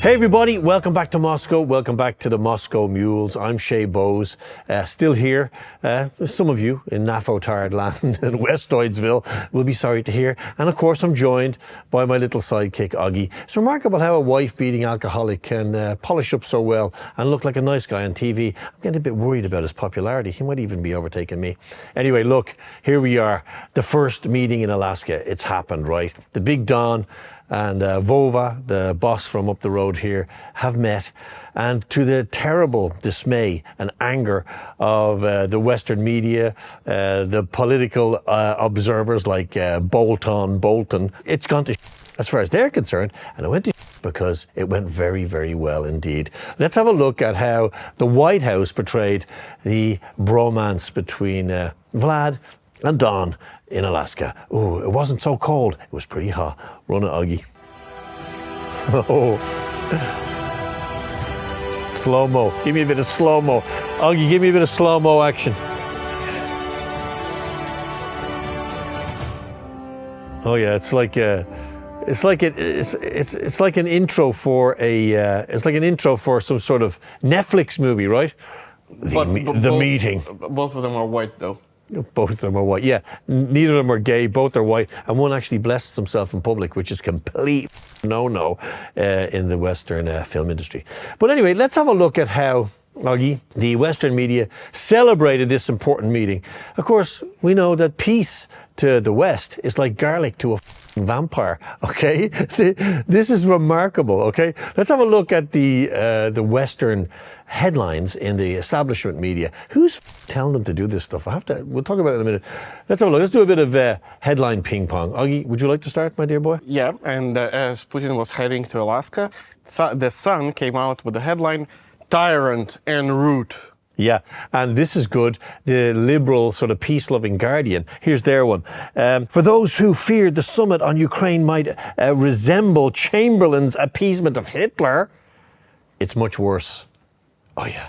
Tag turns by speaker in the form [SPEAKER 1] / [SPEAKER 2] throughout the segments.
[SPEAKER 1] Hey everybody, welcome back to Moscow. Welcome back to the Moscow Mules. I'm Shea Bowes, still here. Some of you in Naffo-Tired land in West Lloydsville will be sorry to hear. And of course, I'm joined by my little sidekick, Oggy. It's remarkable how a wife-beating alcoholic can polish up so well and look like a nice guy on TV. I'm getting a bit worried about his popularity. He might even be overtaking me. Anyway, look, here we are. The first meeting in Alaska. It's happened, right? The Big Don and Vova, the boss from up the road here, have met. And to the terrible dismay and anger of the Western media, the political observers like Bolton, it's gone to as far as they're concerned. And it went to because it went very, very well indeed. Let's have a look at how the White House portrayed the bromance between Vlad and Don in Alaska. Oh, it wasn't so cold. It was pretty hot. Run it, Oggy. Oh. Slow-mo. Give me a bit of slow-mo. Oggy, give me a bit of slow-mo action. Oh yeah, it's like an intro for some sort of Netflix movie, right? The meeting.
[SPEAKER 2] Both of them are white, though.
[SPEAKER 1] Both of them are white. Yeah, neither of them are gay. Both are white, and one actually blesses himself in public, which is complete no-no in the Western film industry. But anyway, let's have a look at how, Oggy, the Western media celebrated this important meeting. Of course, we know that peace to the West is like garlic to a vampire. Okay, this is remarkable. Okay, let's have a look at the Western headlines in the establishment media. Who's telling them to do this stuff? We'll talk about it in a minute. Let's have a look. Let's do a bit of headline ping pong. Oggy, would you like to start, my dear boy?
[SPEAKER 2] Yeah, and as Putin was heading to Alaska, the Sun came out with the headline, "Tyrant en route."
[SPEAKER 1] Yeah, and this is good. The liberal sort of peace-loving Guardian. Here's their one. For those who feared the summit on Ukraine might resemble Chamberlain's appeasement of Hitler, it's much worse. Oh yeah.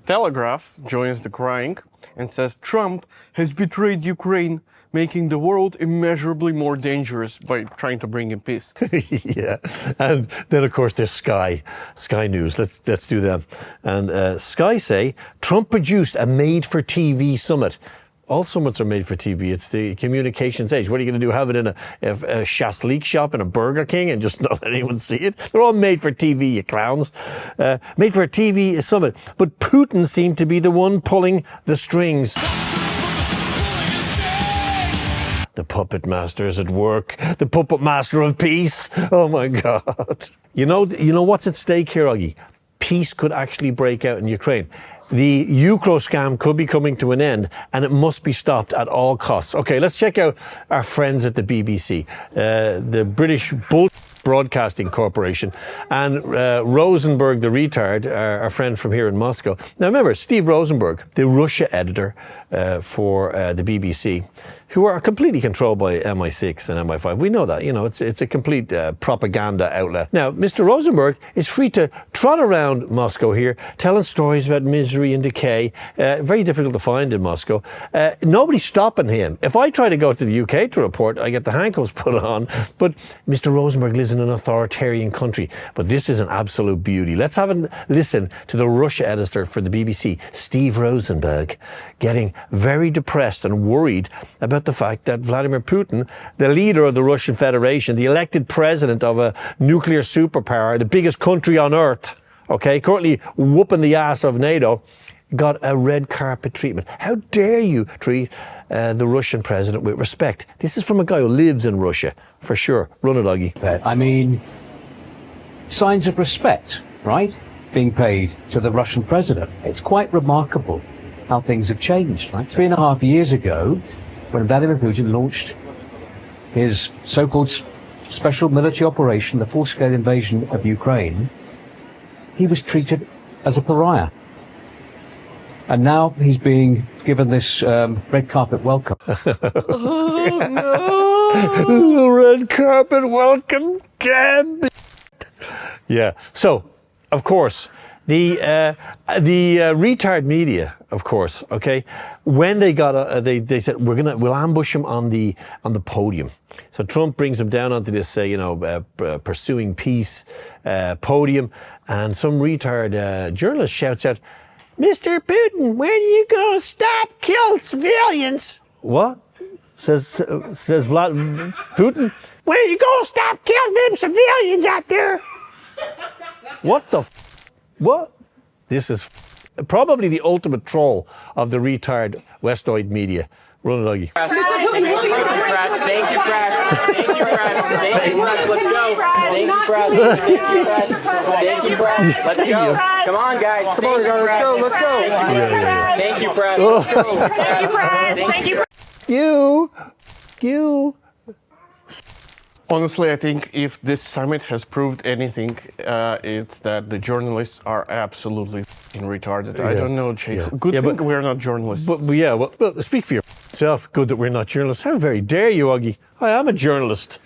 [SPEAKER 2] Telegraph joins the crying and says Trump has betrayed Ukraine, making the world immeasurably more dangerous by trying to bring in peace.
[SPEAKER 1] Yeah, and then of course there's Sky News. Let's do that. And Sky say Trump produced a made-for-TV summit. All summits are made for TV. It's the communications age. What are you going to do? Have it in a shashlik shop in a Burger King and just not let anyone see it? They're all made for TV, you clowns. Made for a TV summit. But Putin seemed to be the one pulling the strings. The puppet master is at work. The puppet master of peace. Oh my God. You know what's at stake here, Oggy? Peace could actually break out in Ukraine. The Ukro scam could be coming to an end, and it must be stopped at all costs. Okay, let's check out our friends at the BBC, the British Broadcasting Corporation, and Rosenberg the retard, our friend from here in Moscow. Now remember, Steve Rosenberg, the Russia editor for the BBC, who are completely controlled by MI6 and MI5. We know that, it's a complete propaganda outlet. Now, Mr. Rosenberg is free to trot around Moscow here, telling stories about misery and decay. Very difficult to find in Moscow. Nobody's stopping him. If I try to go to the UK to report, I get the handcuffs put on. But Mr. Rosenberg lives in an authoritarian country. But this is an absolute beauty. Let's have a listen to the Russia editor for the BBC, Steve Rosenberg, getting very depressed and worried about the fact that Vladimir Putin, the leader of the Russian Federation, the elected president of a nuclear superpower, the biggest country on earth, okay, currently whooping the ass of NATO, got a red carpet treatment. How dare you treat the Russian president with respect? This is from a guy who lives in Russia, for sure. Run it, Oggy.
[SPEAKER 3] I mean, signs of respect, right, being paid to the Russian president. It's quite remarkable how things have changed. Like 3.5 years ago, when Vladimir Putin launched his so-called special military operation, the full-scale invasion of Ukraine, he was treated as a pariah. And now he's being given this red carpet welcome.
[SPEAKER 1] Oh, no. Red carpet welcome, damn it. Yeah, so, of course, The retard media, of course, okay, when they got, they said, we'll ambush him on the podium. So Trump brings him down onto this, pursuing peace podium, and some retard journalist shouts out, "Mr. Putin, when are you going to stop killing civilians?" What? Says Putin, "When are you going to stop killing them civilians out there?" What the what? This is probably the ultimate troll of the retard Westoid media. Run it, Augie.
[SPEAKER 4] Thank you, press. Thank you, press. Thank you, press. Thank you, press. Let's go. Thank you, press. Thank you, press. Thank you, press. Let's go. Come on, guys. Come on, guys. Let's go. Let's go. Thank you, press. Let's go. Thank you, press. Thank you.
[SPEAKER 1] You.
[SPEAKER 2] Honestly, I think if this summit has proved anything, it's that the journalists are absolutely retarded. I don't know, Jake.
[SPEAKER 1] Yeah.
[SPEAKER 2] Good
[SPEAKER 1] Yeah,
[SPEAKER 2] thing
[SPEAKER 1] but-
[SPEAKER 2] we're not journalists.
[SPEAKER 1] Well, speak for yourself. Good that we're not journalists. How very dare you, Augie? I am a journalist.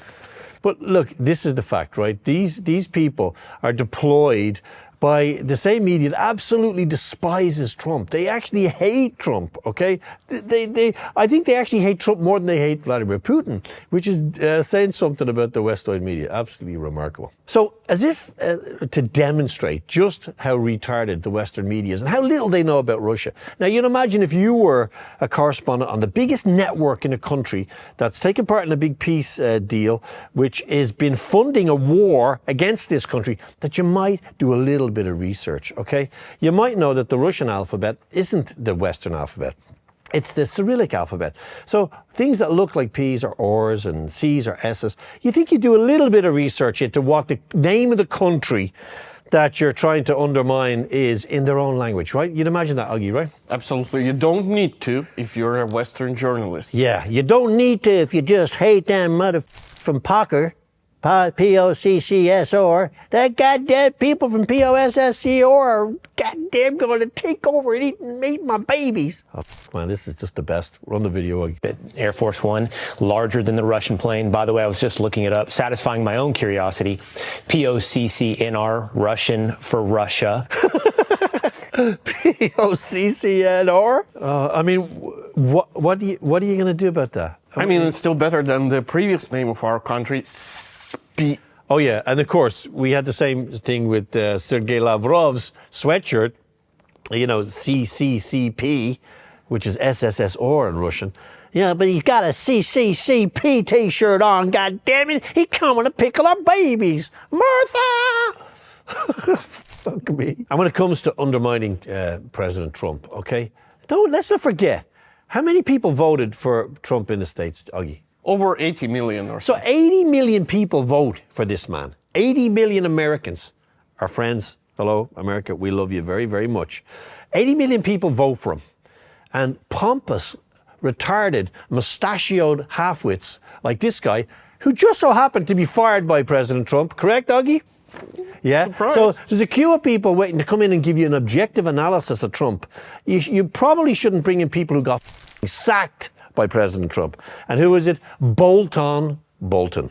[SPEAKER 1] But look, this is the fact, right? These people are deployed by the same media that absolutely despises Trump. They actually hate Trump, okay? I think they actually hate Trump more than they hate Vladimir Putin, which is saying something about the Westoid media. Absolutely remarkable. So, as if to demonstrate just how retarded the Western media is and how little they know about Russia. Now, you'd imagine if you were a correspondent on the biggest network in a country that's taken part in a big peace deal, which has been funding a war against this country, that you might do a little bit of research, okay? You might know that the Russian alphabet isn't the Western alphabet. It's the Cyrillic alphabet. So things that look like P's or R's and C's or S's, you think you do a little bit of research into what the name of the country that you're trying to undermine is in their own language, right? You'd imagine that, Augie, right?
[SPEAKER 2] Absolutely. You don't need to if you're a Western journalist.
[SPEAKER 1] Yeah, you don't need to if you just hate them mother from Pocker. P-O-C-C-S-O-R. That goddamn people from P-O-S-S-C-O-R are goddamn going to take over and eat my babies. Oh, man, this is just the best. Run the video.
[SPEAKER 5] Air Force One, larger than the Russian plane. By the way, I was just looking it up, satisfying my own curiosity. P-O-C-C-N-R, Russian for Russia.
[SPEAKER 1] P-O-C-C-N-R? I mean, what are you going to do about that?
[SPEAKER 2] I mean, it's still better than the previous name of our country,
[SPEAKER 1] Oh, yeah. And of course, we had the same thing with Sergei Lavrov's sweatshirt, you know, CCCP, which is SSSR in Russian. Yeah, but he's got a CCCP t-shirt on, God damn it. He's coming to pickle our babies. Martha! Fuck me. And when it comes to undermining President Trump, okay, let's not forget, how many people voted for Trump in the States, Augie?
[SPEAKER 2] over 80 million or so.
[SPEAKER 1] So 80 million people vote for this man. 80 million Americans. Our friends, hello, America, we love you very, very much. 80 million people vote for him. And pompous, retarded, mustachioed halfwits like this guy, who just so happened to be fired by President Trump, correct, Augie? Yeah.
[SPEAKER 2] Surprise.
[SPEAKER 1] So there's a queue of people waiting to come in and give you an objective analysis of Trump. You probably shouldn't bring in people who got sacked by President Trump. And who is it? Bolton. You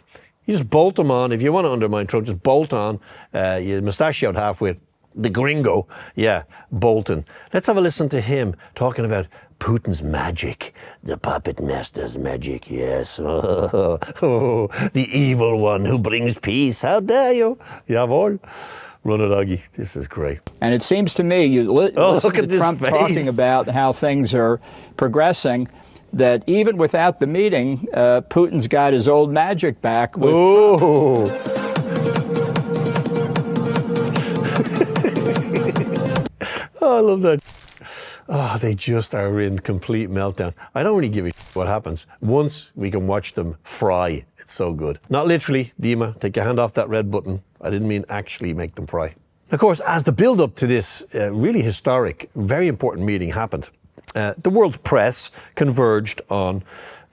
[SPEAKER 1] just bolt them on. If you want to undermine Trump, just bolt on. You mustachioed halfwit. The gringo. Yeah, Bolton. Let's have a listen to him talking about Putin's magic. The puppet master's magic, yes. Oh, the evil one who brings peace. How dare you? Jawohl. Run it, Augie. This is great.
[SPEAKER 6] And it seems to me, you listen
[SPEAKER 1] look
[SPEAKER 6] to
[SPEAKER 1] at this
[SPEAKER 6] Trump
[SPEAKER 1] face.
[SPEAKER 6] talking about how things are progressing, that even without the meeting, Putin's got his old magic back with Trump.
[SPEAKER 1] Oh, I love that. Oh, they just are in complete meltdown. I don't really give a what happens. Once we can watch them fry, it's so good. Not literally, Dima, take your hand off that red button. I didn't mean actually make them fry. Of course, as the build-up to this really historic, very important meeting happened, the world's press converged on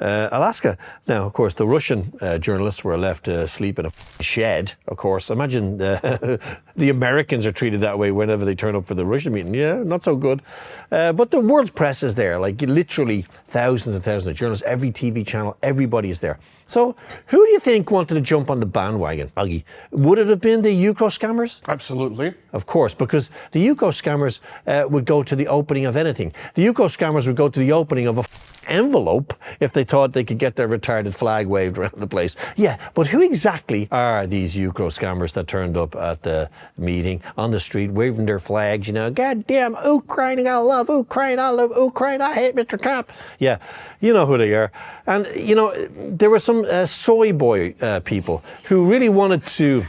[SPEAKER 1] Alaska. Now, of course, the Russian journalists were left to sleep in a shed, of course. Imagine the Americans are treated that way whenever they turn up for the Russian meeting. Yeah, not so good. But the world's press is there, like literally thousands and thousands of journalists, every TV channel, everybody is there. So who do you think wanted to jump on the bandwagon, Augie? Would it have been the Euro scammers?
[SPEAKER 2] Absolutely.
[SPEAKER 1] Of course, because the Euro scammers would go to the opening of anything. The Euro scammers would go to the opening of a envelope if they thought they could get their retarded flag waved around the place. Yeah, but who exactly are these Euro scammers that turned up at the meeting on the street waving their flags, you know, goddamn Ukraine, I love Ukraine, I love Ukraine, I hate Mr. Trump. Yeah, you know who they are. And, you know, there were some soy boy people who really wanted to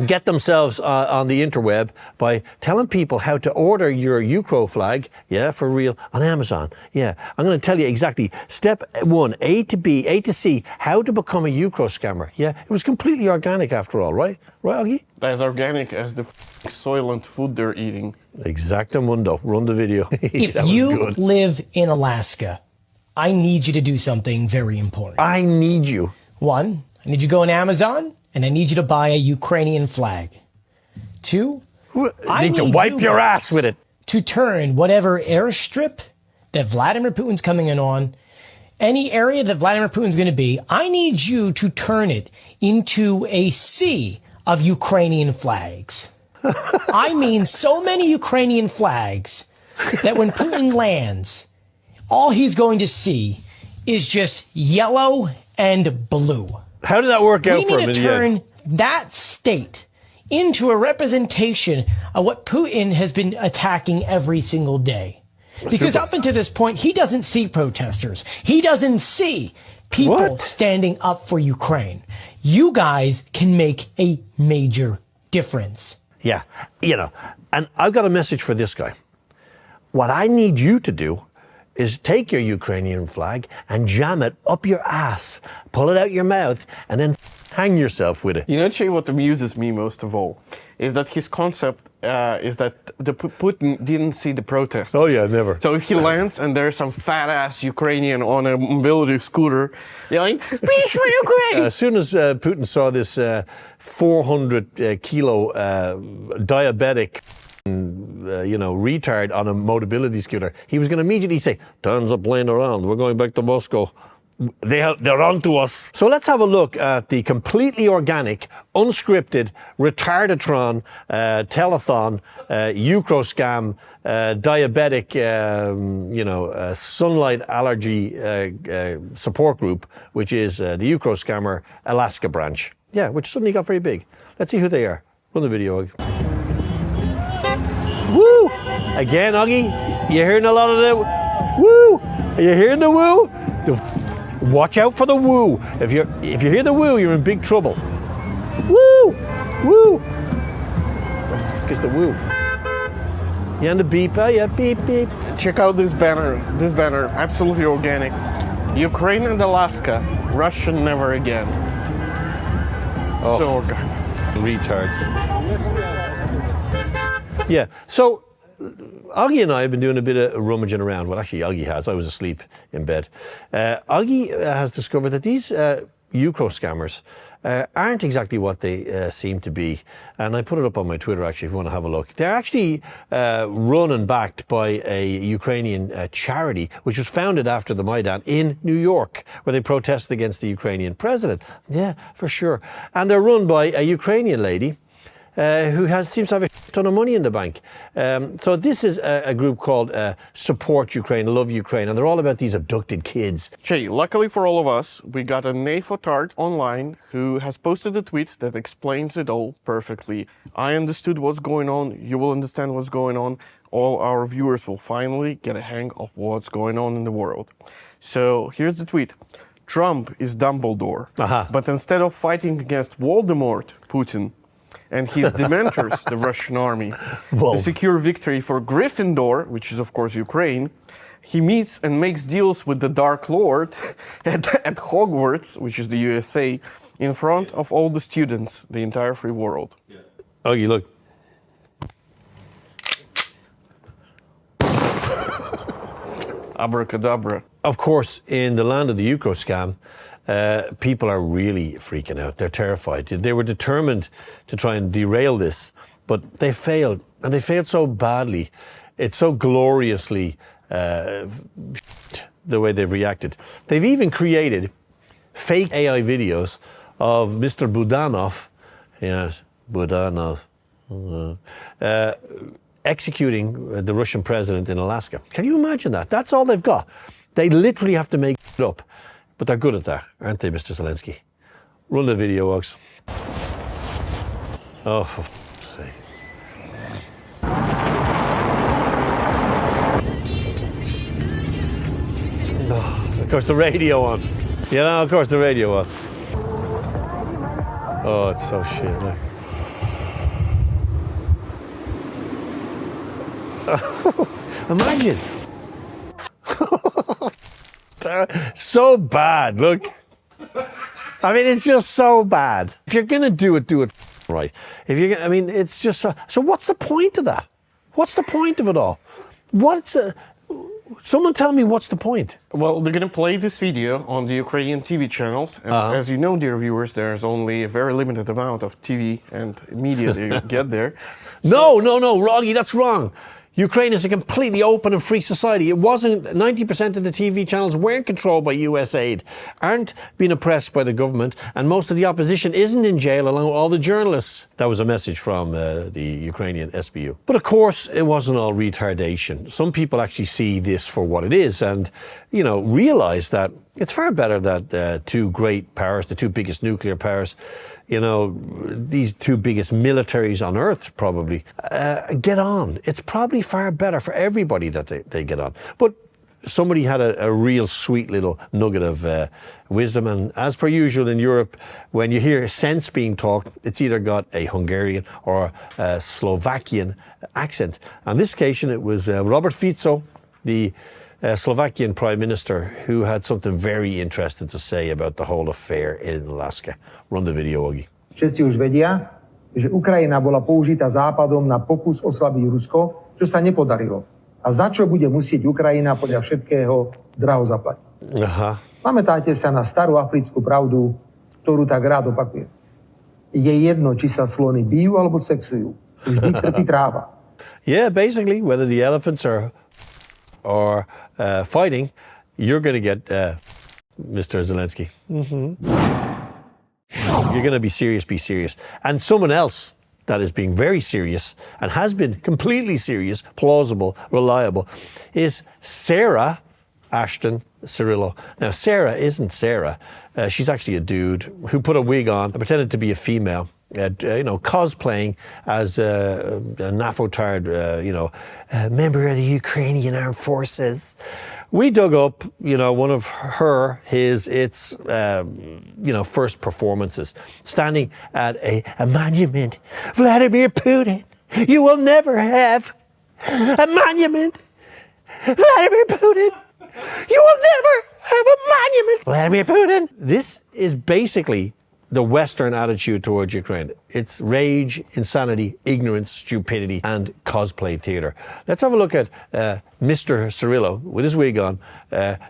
[SPEAKER 1] get themselves on the interweb by telling people how to order your Ukraine flag, yeah, for real, on Amazon. Yeah, I'm going to tell you exactly step 1, A to B, A to C, how to become a Ukraine scammer. Yeah, it was completely organic after all, right? Right, Augie?
[SPEAKER 2] As organic as the soylent food they're eating.
[SPEAKER 1] Exactamundo. Run the video.
[SPEAKER 7] If you live in Alaska, I need you to do something very important.
[SPEAKER 1] I need you.
[SPEAKER 7] 1, I need you to go on Amazon, and I need you to buy a Ukrainian flag. 2,
[SPEAKER 1] I need to wipe your ass with it.
[SPEAKER 7] To turn whatever airstrip that Vladimir Putin's coming in on, any area that Vladimir Putin's going to be, I need you to turn it into a sea of Ukrainian flags. I mean, so many Ukrainian flags that when Putin lands, all he's going to see is just yellow and blue.
[SPEAKER 1] How did that work out for him?
[SPEAKER 7] We need to turn that state into a representation of what Putin has been attacking every single day. Because up until this point, he doesn't see protesters. He doesn't see people standing up for Ukraine. You guys can make a major difference.
[SPEAKER 1] Yeah, you know, and I've got a message for this guy. What I need you to do is take your Ukrainian flag and jam it up your ass, pull it out your mouth, and then hang yourself with it.
[SPEAKER 2] You know, Che, what amuses me most of all is that his concept is that the Putin didn't see the protest.
[SPEAKER 1] Oh yeah, never.
[SPEAKER 2] So if he lands and there's some fat ass Ukrainian on a mobility scooter yelling, "Peace for Ukraine!"
[SPEAKER 1] As soon as Putin saw this 400 kilo diabetic, retard on a mobility scooter, he was going to immediately say, "Turn the plane around. We're going back to Moscow. They're on to us." So let's have a look at the completely organic, unscripted, retardatron, telethon, Ukro scam, diabetic, sunlight allergy support group, which is the Ukro scammer Alaska branch. Yeah, which suddenly got very big. Let's see who they are. Run the video. Woo! Again, Augie, you hearing a lot of the woo? Are you hearing the woo? Watch out for the woo. If you hear the woo, you're in big trouble. Woo! Woo! It's the woo. Yeah, and the beep. Oh yeah, beep beep.
[SPEAKER 2] Check out this banner. This banner, absolutely organic. Ukraine and Alaska, Russia never again.
[SPEAKER 1] Oh,
[SPEAKER 2] so organic.
[SPEAKER 1] Retards. Yeah. So Augie and I have been doing a bit of rummaging around. Well, actually, Augie has. I was asleep in bed. Augie has discovered that these Ukro scammers aren't exactly what they seem to be. And I put it up on my Twitter, actually, if you want to have a look. They're actually run and backed by a Ukrainian charity, which was founded after the Maidan in New York, where they protested against the Ukrainian president. Yeah, for sure. And they're run by a Ukrainian lady who seems to have a ton of money in the bank. So this is a group called Support Ukraine, Love Ukraine, and they're all about these abducted kids.
[SPEAKER 2] Che, luckily for all of us, we got a Nefotard online who has posted a tweet that explains it all perfectly. I understood what's going on, you will understand what's going on, all our viewers will finally get a hang of what's going on in the world. So here's the tweet. Trump is Dumbledore, but instead of fighting against Voldemort, Putin, and his Dementors, the Russian army, to secure victory for Gryffindor, which is of course Ukraine, he meets and makes deals with the Dark Lord at Hogwarts, which is the USA, in front of all the students, the entire free world.
[SPEAKER 1] Yeah. Augie, look.
[SPEAKER 2] Abracadabra.
[SPEAKER 1] Of course, in the land of the Ukro scam, people are really freaking out. They're terrified. They were determined to try and derail this, but they failed. And they failed so badly. It's so gloriously the way they've reacted. They've even created fake AI videos of Mr. Budanov, yes, Budanov, executing the Russian president in Alaska. Can you imagine that? That's all they've got. They literally have to make it up. But they're good at that, aren't they, Mr. Zelensky? Run the video, Ox. Oh, for f***'s sake. Oh, of course, the radio on. You know, of course, the radio on. Oh, it's so shit. Look. Imagine. So bad, look. I mean, it's just so bad. If you're going to do it right. If you're gonna, I mean, it's just so what's the point of that? What's the point of it all? Someone tell me what's the point?
[SPEAKER 2] Well, they're going to play this video on the Ukrainian TV channels. And as you know, dear viewers, there's only a very limited amount of TV and media that you get there.
[SPEAKER 1] No, Roggy, that's wrong. Ukraine is a completely open and free society. It wasn't, 90% of the TV channels weren't controlled by US aid, aren't being oppressed by the government, and most of the opposition isn't in jail along with all the journalists. That was a message from the Ukrainian SBU. But of course, it wasn't all retardation. Some people actually see this for what it is and, you know, realize that it's far better that two great powers, the two biggest nuclear powers, you know, these two biggest militaries on earth probably get on. It's probably far better for everybody that they get on. But somebody had a real sweet little nugget of wisdom, and as per usual in Europe, when you hear sense being talked, it's either got a Hungarian or a Slovakian accent. On this occasion, it was Robert Fico, the Slovakian Prime Minister, who had something very interesting to say about the whole affair in Alaska. Run the video, Ogi.
[SPEAKER 8] Všetci už vedia, že Ukrajina bola použitá Západom na pokus oslabiť Rusko, čo sa nepodarilo. A za čo bude musieť Ukrajina podľa všetkého draho zaplatiť.
[SPEAKER 1] Aha.
[SPEAKER 8] Pamätáte sa na starú africkú pravdu, ktorú tak rád opakuje. Je jedno, či sa slony bijú alebo sexujú. Vždy trpí tráva.
[SPEAKER 1] Yeah, basically, whether the elephants are fighting, you're going to get Mr. Zelensky. You're going to be serious. And someone else that is being very serious and has been completely serious, plausible, reliable, is Sarah Ashton Cirillo. Now, Sarah isn't Sarah. She's actually a dude who put a wig on and pretended to be a female. Cosplaying as a naffotard, member of the Ukrainian Armed Forces. We dug up, one of its first performances, standing at a monument. Vladimir Putin, you will never have a monument. Vladimir Putin, you will never have a monument. Vladimir Putin. This is basically the Western attitude towards Ukraine. It's rage, insanity, ignorance, stupidity, and cosplay theater. Let's have a look at Mr. Cirillo, with his wig on,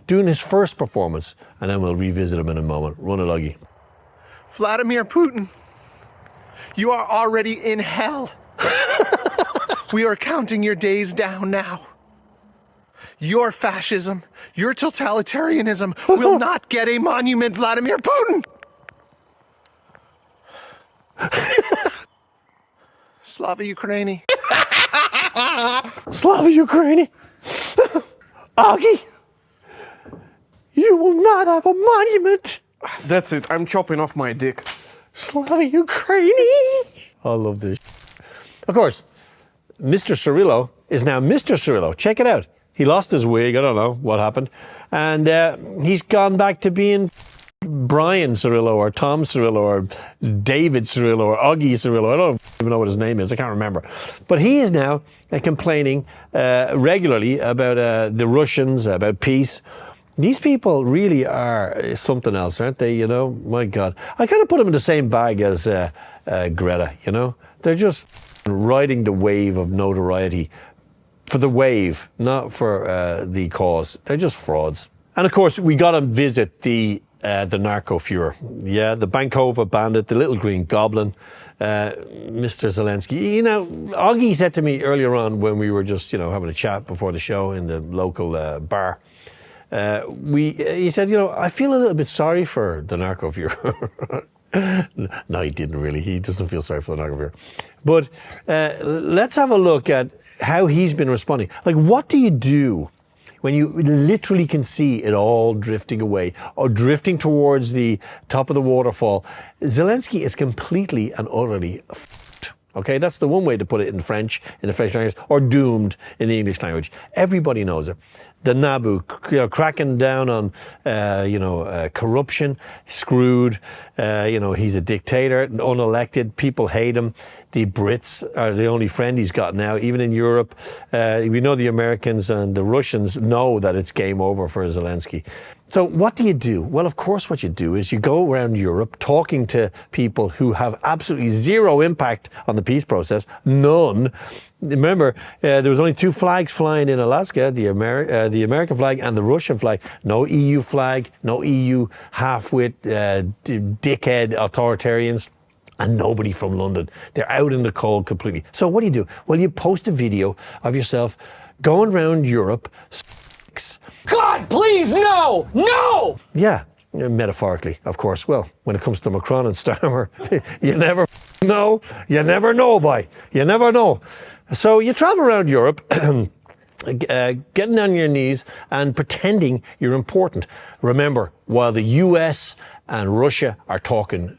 [SPEAKER 1] doing his first performance, and then we'll revisit him in a moment. Run a luggy.
[SPEAKER 9] Vladimir Putin, you are already in hell. We are counting your days down now. Your fascism, your totalitarianism will not get a monument, Vladimir Putin! Slava Ukraini.
[SPEAKER 1] Slava Ukraini. Augie, you will not have a monument.
[SPEAKER 2] That's it. I'm chopping off my dick.
[SPEAKER 1] Slava Ukraini. I love this. Of course, Mr. Cirillo is now Mr. Cirillo. Check it out. He lost his wig. I don't know what happened. And he's gone back to being Brian Cirillo or Tom Cirillo or David Cirillo or Augie Cirillo. I don't even know what his name is. I can't remember. But he is now complaining regularly about the Russians, about peace. These people really are something else, aren't they? My God. I kind of put them in the same bag as Greta, They're just riding the wave of notoriety for the wave, not for the cause. They're just frauds. And of course, we got to visit the narco Fuhrer. Yeah, the Bankova bandit, the little green goblin, Mr. Zelensky. Augie said to me earlier on when we were just, having a chat before the show in the local bar, he said, I feel a little bit sorry for the narco Fuhrer. No, he didn't really. He doesn't feel sorry for the narco Fuhrer. But let's have a look at how he's been responding. Like, what do you do when you literally can see it all drifting away or drifting towards the top of the waterfall? Zelensky is completely and utterly f***ed. Okay, that's the one way to put it in French, in the French language, or doomed in the English language. Everybody knows it. The Nabu, cracking down on, corruption, screwed. He's a dictator, unelected. People hate him. The Brits are the only friend he's got now, even in Europe. We know the Americans and the Russians know that it's game over for Zelensky. So what do you do? Well, of course, what you do is you go around Europe talking to people who have absolutely zero impact on the peace process, none. Remember, there was only 2 flags flying in Alaska, the American flag and the Russian flag. No EU flag, no EU half-wit, dickhead authoritarians, and nobody from London. They're out in the cold completely. So what do? Well, you post a video of yourself going around Europe.
[SPEAKER 7] God, please, no! No!
[SPEAKER 1] Yeah, metaphorically, of course. Well, when it comes to Macron and Starmer, you never know. You never know, boy. You never know. So you travel around Europe, getting on your knees and pretending you're important. Remember, while the US and Russia are talking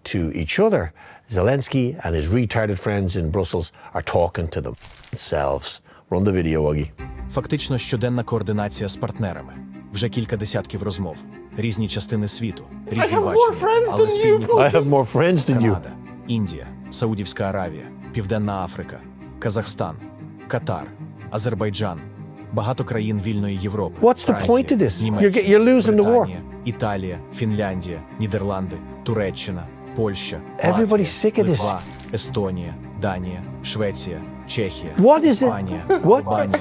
[SPEAKER 1] to each other, Zelensky and his retarded friends in Brussels are talking to themselves. Run the video, Augie.
[SPEAKER 10] Фактично щоденна координація з партнерами. Вже кілька десятків розмов. Різні частини світу, різні бачення, але спільні
[SPEAKER 1] I have more friends than you.
[SPEAKER 10] Канада, Індія, Саудівська Аравія, Південна Африка, Казахстан, Катар, Азербайджан, багато країн вільної Європи.
[SPEAKER 1] What's the point of this?
[SPEAKER 10] Німеччина,
[SPEAKER 1] You're losing the war.
[SPEAKER 10] Британія, Італія, Фінляндія, Нідерланди, Туреччина, Польща,
[SPEAKER 1] Everybody's
[SPEAKER 10] Латвія,
[SPEAKER 1] sick of this.
[SPEAKER 10] Литва, Естонія, Данія, Швеція, Чехія,
[SPEAKER 1] What is it?
[SPEAKER 10] Іспанія,
[SPEAKER 1] What?
[SPEAKER 10] Албанія,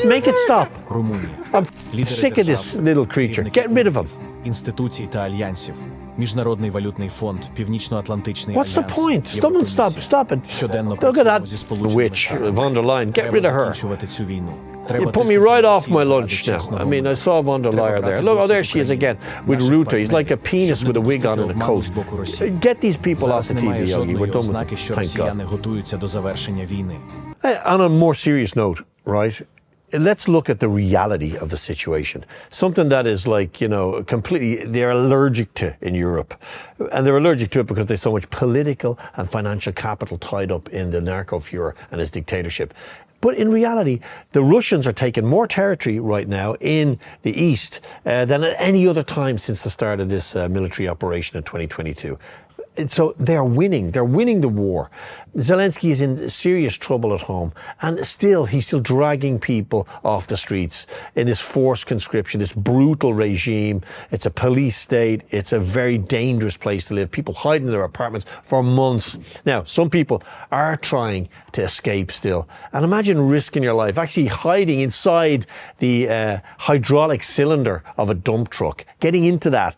[SPEAKER 1] Make it stop.
[SPEAKER 10] Румунія.
[SPEAKER 1] I'm
[SPEAKER 10] Лідери
[SPEAKER 1] sick of this
[SPEAKER 10] держав,
[SPEAKER 1] little creature.
[SPEAKER 10] керівники
[SPEAKER 1] Get rid of him.
[SPEAKER 10] інституцій та альянсів, Міжнародний валютний фонд, Північно-Атлантичний
[SPEAKER 1] What's the
[SPEAKER 10] альянс,
[SPEAKER 1] point? Someone stop it.
[SPEAKER 10] Щоденно
[SPEAKER 1] Look at
[SPEAKER 10] працюємо зі
[SPEAKER 1] that
[SPEAKER 10] Сполученими
[SPEAKER 1] witch,
[SPEAKER 10] Штатами.
[SPEAKER 1] von der Leyen. Get
[SPEAKER 10] Треба
[SPEAKER 1] rid of her.
[SPEAKER 10] закінчувати цю війну.
[SPEAKER 1] You
[SPEAKER 10] Треба
[SPEAKER 1] put me
[SPEAKER 10] тиснути
[SPEAKER 1] right
[SPEAKER 10] на
[SPEAKER 1] off
[SPEAKER 10] Росію
[SPEAKER 1] my
[SPEAKER 10] заради
[SPEAKER 1] lunch now.
[SPEAKER 10] чесного
[SPEAKER 1] I mean, I
[SPEAKER 10] миру.
[SPEAKER 1] saw von der
[SPEAKER 10] Треба
[SPEAKER 1] Leyen
[SPEAKER 10] брати
[SPEAKER 1] there. Look, oh, there
[SPEAKER 10] досвід
[SPEAKER 1] she is again
[SPEAKER 10] України,
[SPEAKER 1] with
[SPEAKER 10] наших
[SPEAKER 1] Rutte. He's like a
[SPEAKER 10] партнерів,
[SPEAKER 1] penis
[SPEAKER 10] щоб
[SPEAKER 1] with a
[SPEAKER 10] не
[SPEAKER 1] wig on
[SPEAKER 10] допустити
[SPEAKER 1] and a
[SPEAKER 10] обману
[SPEAKER 1] coat.
[SPEAKER 10] з боку Росії.
[SPEAKER 1] Get these people off
[SPEAKER 10] Зараз
[SPEAKER 1] the
[SPEAKER 10] немає
[SPEAKER 1] TV, Augie.
[SPEAKER 10] жодної
[SPEAKER 1] We're done
[SPEAKER 10] ознаки,
[SPEAKER 1] with
[SPEAKER 10] що
[SPEAKER 1] it. Thank
[SPEAKER 10] росіяни
[SPEAKER 1] God.
[SPEAKER 10] готуються до завершення війни.
[SPEAKER 1] On a more serious note, right? Let's look at the reality of the situation. Something that is like, completely, they're allergic to in Europe. And they're allergic to it because there's so much political and financial capital tied up in the narco Fuhrer and his dictatorship. But in reality, the Russians are taking more territory right now in the east than at any other time since the start of this military operation in 2022. So they're winning. They're winning the war. Zelensky is in serious trouble at home, and he's still dragging people off the streets in this forced conscription, this brutal regime. It's a police state. It's a very dangerous place to live. People hide in their apartments for months. Now, some people are trying to escape still. And imagine risking your life, actually hiding inside the hydraulic cylinder of a dump truck, getting into that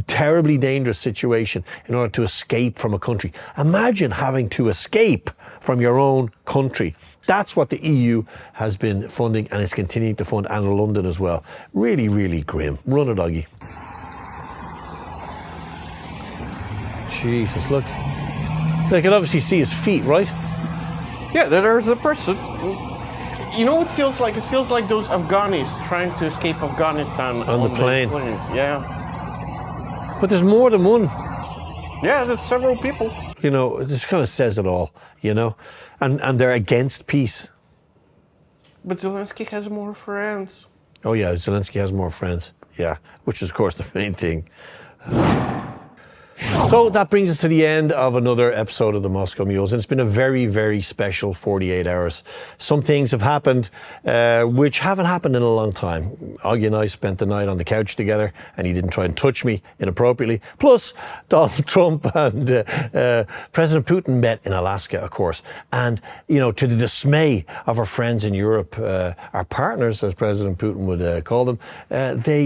[SPEAKER 1] terribly dangerous situation in order to escape from a country. Imagine having to escape from your own country. That's what the EU has been funding and is continuing to fund, and London as well. Really, really grim. Run it, Augie. Jesus, look. They can obviously see his feet, right?
[SPEAKER 2] Yeah, there's a person. You know what it feels like? It feels like those Afghanis trying to escape Afghanistan
[SPEAKER 1] On the plane.
[SPEAKER 2] planes. Yeah.
[SPEAKER 1] But there's more than one.
[SPEAKER 2] Yeah, there's several people.
[SPEAKER 1] This kind of says it all, and they're against peace.
[SPEAKER 2] But Zelensky has more friends.
[SPEAKER 1] Oh yeah, Zelensky has more friends. Yeah, which is of course the main thing. So that brings us to the end of another episode of the Moscow Mules, and it's been a very, very special 48 hours. Some things have happened which haven't happened in a long time. Augie and I spent the night on the couch together, and he didn't try and touch me inappropriately. Plus, Donald Trump and President Putin met in Alaska, of course. And, to the dismay of our friends in Europe, our partners, as President Putin would call them, they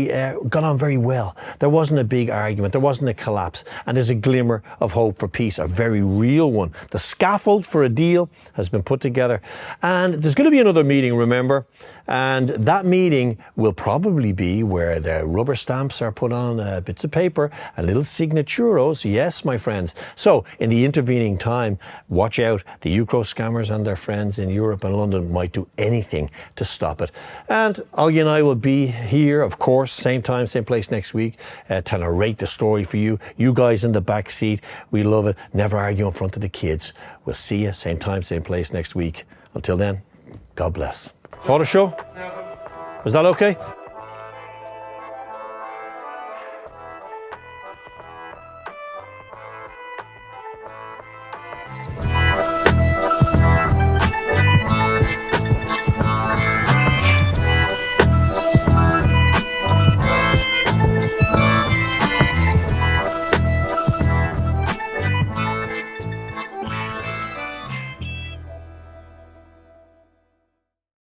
[SPEAKER 1] got on very well. There wasn't a big argument. There wasn't a collapse. and there's a glimmer of hope for peace, a very real one. The scaffold for a deal has been put together, and there's going to be another meeting, remember, and that meeting will probably be where the rubber stamps are put on bits of paper and little signaturos. Yes, my friends. So in the intervening time, watch out. The Ukraine scammers and their friends in Europe and London might do anything to stop it. And Augie and I will be here, of course, same time, same place next week, to narrate the story for you. You guys in the back seat, we love it. Never argue in front of the kids. We'll see you same time, same place next week. Until then, God bless. What a show. Was that okay?